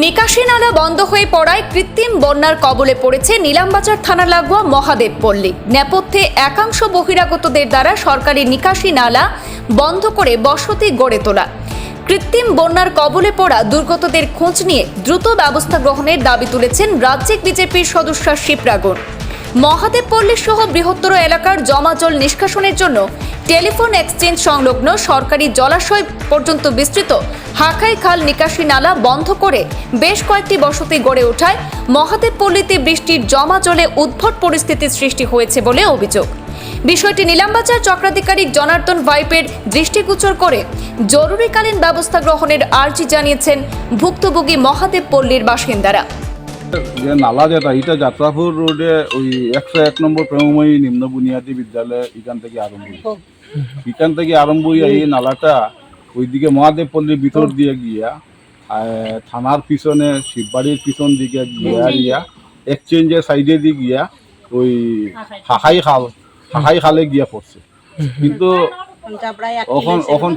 নিকাশি নালা বন্ধ হয়ে পড়ায় কৃত্রিম বন্যার কবলে পড়েছে নিলামবাজার থানা লাগোয়া মহাদেবপল্লী। নেপথ্যে একাংশ বহিরাগতদের দ্বারা সরকারি নিকাশি নালা বন্ধ করে বসতি গড়ে তোলা। কৃত্রিম বন্যার কবলে পড়া দুর্গতদের খোঁজ নিয়ে দ্রুত ব্যবস্থা গ্রহণের দাবি তুলেছেন রাজ্যিক বিজেপির সদস্য শিপ্রাগণ। মহাদেবপল্লী সহ বৃহত্তর এলাকার জমা জল নিষ্কাশনের জন্য টেলিফোন এক্সচেঞ্জ সংলগ্ন সরকারি জলাশয় পর্যন্ত বিস্তৃত হাকাই খাল নিকাশি নালা বন্ধ করে বেশ কয়েকটি বসতি গড়ে ওঠায় মহাদেবপল্লীতে বৃষ্টির জমা জলে উদ্ভট পরিস্থিতির সৃষ্টি হয়েছে বলে অভিযোগ। বিষয়টি নিলামবাজার চক্রাধিকারী জনার্দন ভাইপের দৃষ্টিগোচর করে জরুরিকালীন ব্যবস্থা গ্রহণের আর্জি জানিয়েছেন ভুক্তভোগী মহাদেবপল্লীর বাসিন্দারা। যে নালা যেটা এটা যাত্রাপুর রোডে ওই 101 নম্বর প্রেমময়ী নিম্ন বুনিয়াদী বিদ্যালয় এখান থেকে আরম্ভ হইয়া এই নালাটা ওইদিকে মহাদেবপল্লীর ভিতর দিয়ে গিয়া থানার পিছনে শিববাড়ির পিছন দিকে গিয়া এক্সচেঞ্জের সাইডে দিয়ে গিয়া ওই হাহাই খালে গিয়া পড়ছে। কিন্তু এখন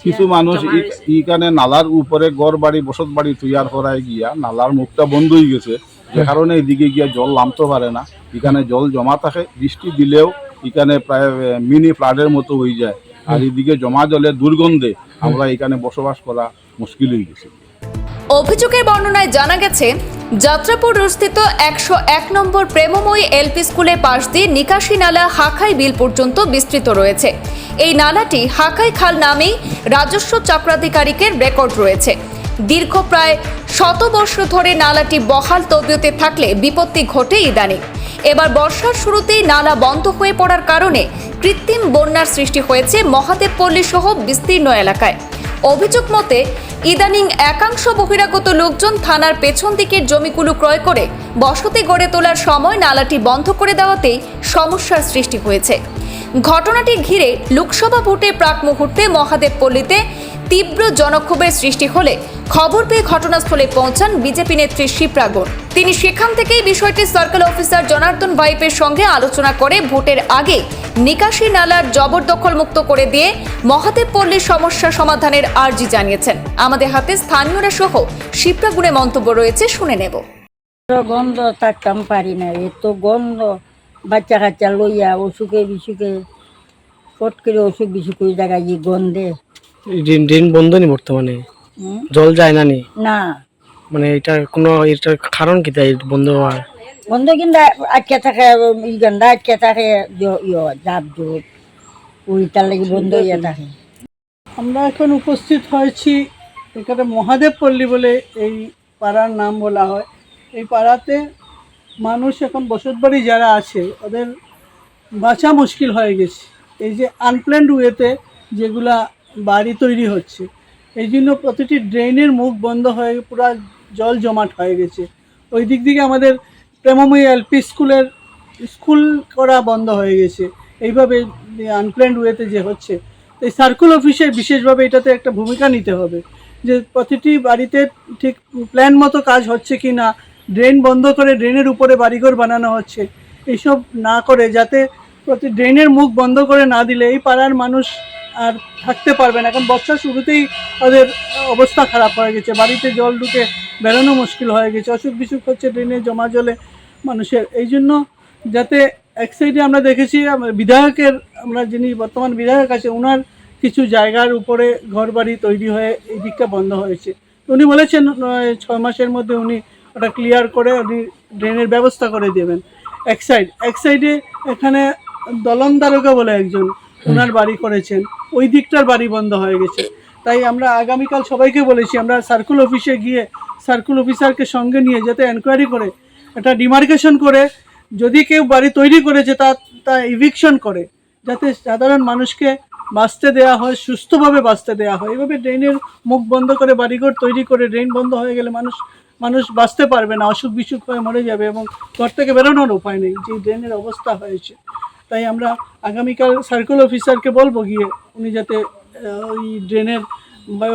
কিছু মানুষ ইখানে নালার উপরে গড় বাড়ি বসত বাড়ি তৈয়ার করায় গিয়া নালার মুখটা বন্ধ হয়ে গেছে, যে কারণে এদিকে গিয়া জল নামতে পারে না। এখানে জল জমা থাকে, বৃষ্টি দিলেও এখানে প্রায় মিনি ফ্লাডের মতো হয়ে যায়। আর এদিকে জমা জলের দুর্গন্ধে আমরা এখানে বসবাস করা মুশকিল হয়ে গেছে। অভিযোগের বর্ণনায় জানা গেছে, যাত্রাপুর রোডস্থিত 101 নম্বর প্রেমময়ী এলপি স্কুলের পাশ দিয়ে নিকাশি নালা হাকাই বিল পর্যন্ত বিস্তৃত রয়েছে। এই নালাটি হাকাই খাল নামেই রাজস্ব চক্রাধিকারিকের রেকর্ড রয়েছে। দীর্ঘ প্রায় 100 বছর ধরে নালাটি বহাল তবিয়তে থাকলে বিপত্তি ঘটে ইদানিং। এবার বর্ষার শুরুতেই নালা বন্ধ হয়ে পড়ার কারণে কৃত্রিম বন্যার সৃষ্টি হয়েছে মহাদেবপল্লী সহ বিস্তীর্ণ এলাকায়। অভিযোগ মতে ইদানিং একাংশ বহিরাগত লোকজন থানার পেছন দিকের জমিগুলো ক্রয় করে বসতি গড়ে তোলার সময় নালাটি বন্ধ করে দেওয়াতেই সমস্যার সৃষ্টি হয়েছে। ঘটনাটি ঘিরে লোকসভা ভোটের প্রাক মুহূর্তে মহাদেবপল্লীতে তীব্র জনক্ষোভের সৃষ্টি হলে খবর পেয়ে ঘটনাস্থলে পৌঁছান বিজেপি নেত্রী শিপ্রাগণ। তিনি সেখান থেকেই বিষয়টি সার্কেল অফিসার জনার্দন ভাইপের সঙ্গে আলোচনা করে ভোটের আগে নিকাশি নালার জবরদখল মুক্ত করে দিয়ে মহাদেবপল্লীর সমস্যা সমাধানের আর্জি জানিয়েছেন। আমাদের হাতে স্থানীয়রা সহ শিপ্রাগুণের মন্তব্য রয়েছে, শুনে নেব। গন্ধ থাকতাম পারি না, এত গন্ধ, বাচ্চা কাচ্চা লইয়া অসুখে বিসুখে ফট করে অসুখ বিসুখ ওই জায়গায় যে গন্ধে। ড্রেন বন্ধ নি বর্তমানে, জল যায় না নি না, মানে এটার কারণ কি তাই বন্ধ হওয়ার? বন্ধ কিন্তু আটকে থাকে, গন্ধা আটকে থাকে, জাপ জোপ ওইটার লাগে বন্ধ হইয়া থাকে। আমরা এখন উপস্থিত হয়েছি এখানে মহাদেবপল্লী বলে এই পাড়ার নাম বলা হয়। এই পাড়াতে মানুষ এখন বসতবাড়ি যারা আছে ওদের বাঁচা মুশকিল হয়ে গেছে। এই যে আনপ্ল্যান্ড ওয়েতে যেগুলা বাড়ি তৈরি হচ্ছে, এই জন্য প্রতিটি ড্রেনের মুখ বন্ধ হয়ে পুরো জল জমাট হয়ে গেছে। ওই দিক থেকে আমাদের প্রেমময়ী এলপি স্কুল করা বন্ধ হয়ে গেছে। এইভাবে আনপ্ল্যান্ড ওয়েতে যে হচ্ছে, এই সার্কেল অফিসের বিশেষভাবে এটাতে একটা ভূমিকা নিতে হবে, যে প্রতিটি বাড়িতে ঠিক প্ল্যান মতো কাজ হচ্ছে কি না, ড্রেন বন্ধ করে ড্রেনের উপরে বাড়িঘর বানানো হচ্ছে, এইসব না করে, যাতে প্রতি ড্রেনের মুখ বন্ধ করে না দিলে এই পাড়ার মানুষ আর থাকতে পারবে না। এখন বর্ষার শুরুতেই ওদের অবস্থা খারাপ হয়ে গেছে, বাড়িতে জল ঢুকে বেরোনো মুশকিল হয়ে গেছে, অসুখ বিসুখ হচ্ছে ড্রেনে জমা জলে মানুষের। এই জন্য যাতে এক সাইডে আমরা দেখেছি বিধায়কের, আমরা যিনি বর্তমান বিধায়ক আছে, ওনার কিছু জায়গার উপরে ঘর বাড়ি তৈরি হয়ে এই দিকটা বন্ধ হয়েছে। উনি বলেছেন 6 মাসের মধ্যে উনি ওটা ক্লিয়ার করে উনি ড্রেনের ব্যবস্থা করে দেবেন। এক সাইডে এখানে দলন দারোগা বলে একজন, ওনার বাড়ি করেছেন, ওই দিকটার বাড়ি বন্ধ হয়ে গেছে। তাই আমরা আগামীকাল সবাইকে বলেছি আমরা সার্কেল অফিসে গিয়ে সার্কেল অফিসারকে সঙ্গে নিয়ে যাতে এনকোয়ারি করে একটা ডিমার্কেশন করে, যদি কেউ বাড়ি তৈরি করেছে তা ইভিকশন করে, যাতে সাধারণ মানুষকে বাঁচতে দেওয়া হয়, সুস্থভাবে বাঁচতে দেওয়া হয়। এইভাবে ড্রেনের মুখ বন্ধ করে বাড়িঘর তৈরি করে ড্রেন বন্ধ হয়ে গেলে মানুষ বাঁচতে পারবে না, অসুখ বিসুখ হয়ে মরে যাবে এবং ঘর থেকে বেরোনোর উপায় নেই যে ড্রেনের অবস্থা হয়েছে। তাই আমরা আগামীকাল সার্কেল অফিসারকে বলবো গিয়ে উনি যাতে ওই ড্রেনের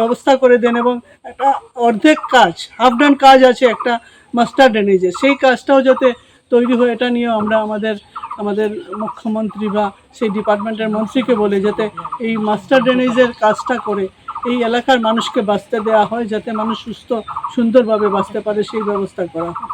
ব্যবস্থা করে দেন, এবং একটা অর্ধেক কাজ, হাফ ডান কাজ আছে একটা মাস্টার ড্রেনেজের, সেই কাজটাও যাতে তৈরি হয়। এটা নিয়েও আমরা আমাদের মুখ্যমন্ত্রী বা সেই ডিপার্টমেন্টের মন্ত্রীকে বলে যাতে এই মাস্টার ড্রেনেজের কাজটা করে এই এলাকার মানুষকে বাঁচতে দেওয়া হয়, যাতে মানুষ সুস্থ সুন্দরভাবে বাঁচতে পারে সেই ব্যবস্থা করা হয়।